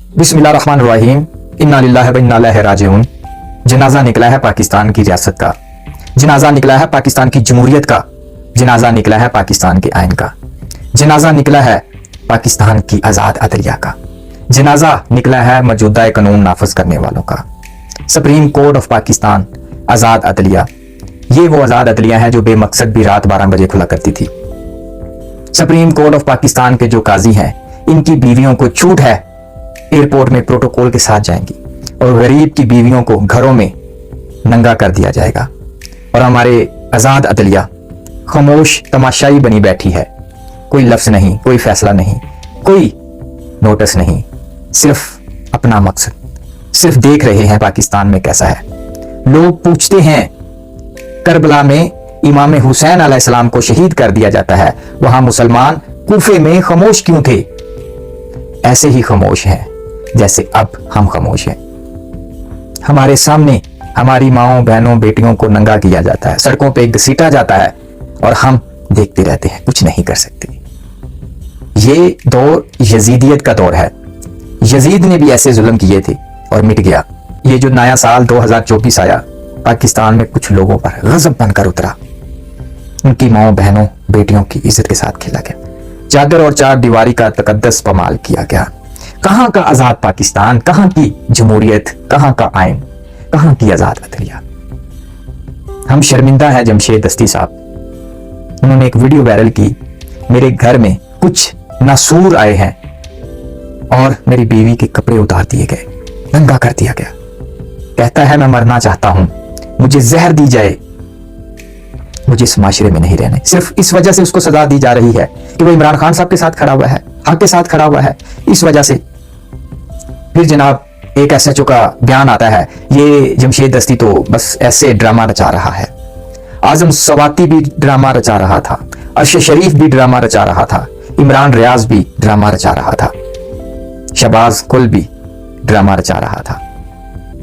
बिस्मिल्लाहिर्रहमानिर्रहीम। इन्ना लिल्लाहि व इन्ना इलैहि राजिऊन। जनाजा निकला है पाकिस्तान की रियासत का, जनाजा निकला है पाकिस्तान की जमहूरियत का, जनाजा निकला है पाकिस्तान के आइन का, जनाजा निकला है पाकिस्तान की आज़ाद अदलिया का, जनाजा निकला है मौजूदा कानून नाफज करने वालों का। सुप्रीम कोर्ट ऑफ पाकिस्तान, आज़ाद अदलिया, ये वो आज़ाद अदलिया है जो बेमकसद भी रात 12 बजे खुला करती थी। सुप्रीम कोर्ट ऑफ पाकिस्तान के जो काजी हैं, इनकी बीवियों को छूट है, एयरपोर्ट में प्रोटोकॉल के साथ जाएंगी और गरीब की बीवियों को घरों में नंगा कर दिया जाएगा। और हमारे आज़ाद अदलिया खामोश तमाशाई बनी बैठी है, कोई लफ्ज नहीं, कोई फैसला नहीं, कोई नोटिस नहीं, सिर्फ अपना मकसद, सिर्फ देख रहे हैं पाकिस्तान में कैसा है। लोग पूछते हैं करबला में इमाम हुसैन अलैहिस्सलाम को शहीद कर दिया जाता है, वहां मुसलमान कूफे में खामोश क्यों थे? ऐसे ही खामोश हैं जैसे अब हम खामोश हैं। हमारे सामने हमारी माओं, बहनों, बेटियों को नंगा किया जाता है, सड़कों पे घसीटा जाता है और हम देखते रहते हैं, कुछ नहीं कर सकते। ये दौर यजीदियत का दौर है। यजीद ने भी ऐसे जुल्म किए थे और मिट गया। ये जो नया साल 2024 आया, पाकिस्तान में कुछ लोगों पर गजब बनकर उतरा। उनकी माओं, बहनों, बेटियों की इज्जत के साथ खेला गया, चादर और चार दीवारी का तकद्दस पमाल किया गया। कहां का आजाद पाकिस्तान, कहां की जमहूरियत, कहां का आइन, कहां की आजाद अदलिया? हम शर्मिंदा है जमशेद दस्ती साहब। उन्होंने एक वीडियो वायरल की, मेरे घर में कुछ नासूर आए हैं और मेरी बीवी के कपड़े उतार दिए गए, नंगा कर दिया गया। कहता है मैं मरना चाहता हूं, मुझे जहर दी जाए, मुझे इस माशरे में नहीं रहने। सिर्फ इस वजह से उसको सजा दी जा रही है कि वो इमरान खान साहब के साथ खड़ा हुआ है, हक के साथ खड़ा हुआ है, इस वजह से। फिर जनाब एक SHO का बयान आता है, ये जमशेद दस्ती तो बस ऐसे ड्रामा रचा रहा है। आजम सवाती भी ड्रामा रचा रहा था, अर्श शरीफ भी ड्रामा रचा रहा था, इमरान रियाज भी ड्रामा रचा रहा था, शहबाज कुल भी ड्रामा रचा रहा था,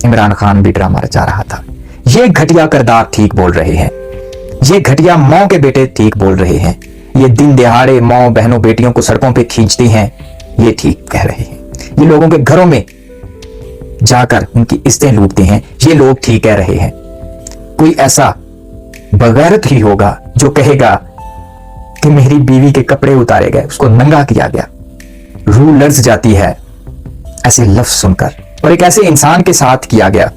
इमरान खान भी ड्रामा रचा रहा था। ये घटिया किरदार ठीक बोल रहे हैं, ये घटिया माँ के बेटे ठीक बोल रहे हैं, ये दिन दिहाड़े माँ, बहनों, बेटियों को सड़कों पे खींचते हैं, ये ठीक कह रहे हैं। ये लोगों के घरों में जाकर उनकी इज्जतें लूटते हैं, ये लोग ठीक कह रहे हैं। कोई ऐसा बगैरत ही होगा जो कहेगा कि मेरी बीवी के कपड़े उतारे गए, उसको नंगा किया गया। रूह लर्ज जाती है ऐसे लफ्ज सुनकर। और एक ऐसे इंसान के साथ किया गया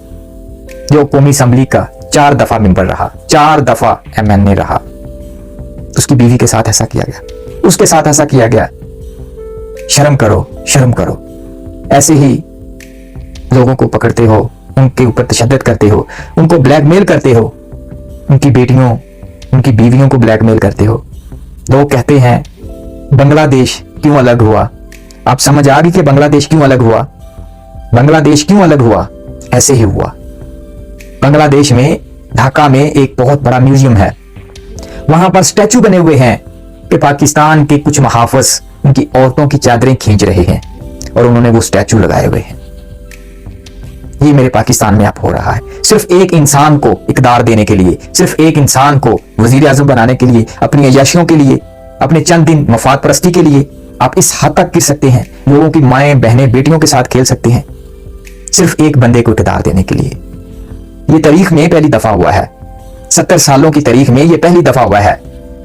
जो कौमी असम्बली का 4 दफा मेंबर रहा, 4 दफा MNA रहा, उसकी बीवी के साथ ऐसा किया गया, उसके साथ ऐसा किया गया। शर्म करो, शर्म करो। ऐसे ही लोगों को पकड़ते हो, उनके ऊपर तशद्दुद करते हो, उनको ब्लैकमेल करते हो, उनकी बेटियों, उनकी बीवियों को ब्लैकमेल करते हो। लोग कहते हैं बांग्लादेश क्यों अलग हुआ? आप समझ आ गई कि बांग्लादेश क्यों अलग हुआ? बांग्लादेश क्यों अलग हुआ? ऐसे ही हुआ। बांग्लादेश में, ढाका में एक बहुत बड़ा म्यूजियम है, वहां पर स्टैचू बने हुए हैं कि पाकिस्तान के कुछ मुहाफिज उनकी औरतों की चादरें खींच रहे हैं और उन्होंने वो स्टैचू लगाए हुए हैं। ये मेरे पाकिस्तान में अब हो रहा है। सिर्फ एक इंसान को इकदार देने के लिए, सिर्फ एक इंसान को वजीर आजम बनाने के लिए, अपनी अय्याशियों के लिए, अपने चंद दिन मफाद परस्ती के लिए आप इस हद तक गिर सकते हैं, लोगों की माएं, बहनें, बेटियों के साथ खेल सकते हैं, सिर्फ एक बंदे को इकदार देने के लिए। ये तारीख में पहली दफा हुआ है, 70 सालों की तारीख में ये पहली दफा हुआ है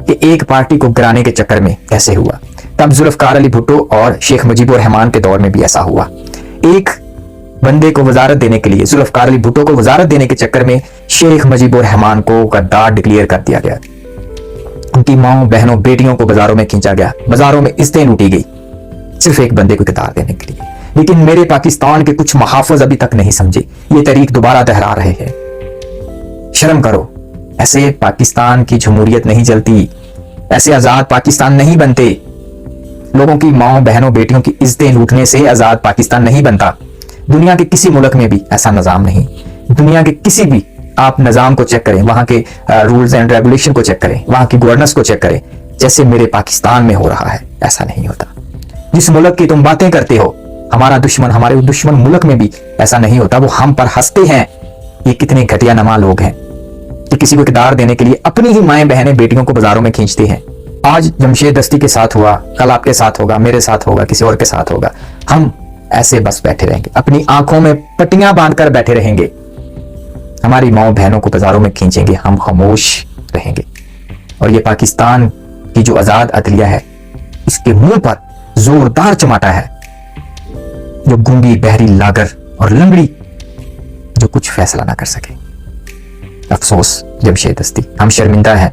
कि एक पार्टी को गिराने के चक्कर में ऐसे हुआ। तब जुल्फकार अली भुट्टो और शेख मुजीबुर रहमान के दौर में भी ऐसा हुआ। एक बंदे को वजारत देने के लिए, जुल्फकार अली भुट्टो को वजारत देने के चक्कर में शेख मुजीबुर रहमान को गद्दार डिक्लेयर कर दिया गया। उनकी माओ, बहनों, बेटियों को बाजारों में खींचा गया, बाजारों में इज्जतें लूटी गई, सिर्फ एक बंदे को इकदार देने के लिए। लेकिन मेरे पाकिस्तान के कुछ मुहाफिज अभी तक नहीं समझे, ये तारीख दोबारा दोहरा रहे हैं। शर्म करो, ऐसे पाकिस्तान की जमहूरियत नहीं चलती, ऐसे आजाद पाकिस्तान नहीं बनते। लोगों की माओ, बहनों, बेटियों की इज्जतें लूटने से आजाद पाकिस्तान नहीं बनता। दुनिया के किसी मुल्क में भी ऐसा निजाम नहीं। दुनिया के किसी भी आप निजाम को चेक करें, वहां के रूल्स एंड रेगुलेशन को चेक करें, वहां की गवर्नेंस को चेक करें, जैसे मेरे पाकिस्तान में हो रहा है, ऐसा नहीं होता। जिस मुल्क की तुम बातें करते हो, हमारा दुश्मन, हमारे दुश्मन मुल्क में भी ऐसा नहीं होता। वो हम पर हंसते हैं। ये कितने घटिया नमा लोग हैं कि किसी को इकदार देने के लिए अपनी ही माएं, बहनें, बेटियों को बाजारों में खींचते हैं। आज जमशेद दस्ती के साथ हुआ, कल आपके साथ होगा, मेरे साथ होगा, किसी और के साथ होगा। हम ऐसे बस बैठे रहेंगे, अपनी आंखों में पट्टियां बांधकर बैठे रहेंगे, हमारी माओ बहनों को बाजारों में खींचेंगे, हम खामोश रहेंगे। और ये पाकिस्तान की जो आजाद अदलिया है, इसके मुंह पर जोरदार चमाटा है, जो गूंगी बहरी लागर और लंगड़ी जो कुछ फैसला ना कर सके। अफसोस जमशेद दस्ती, हम शर्मिंदा हैं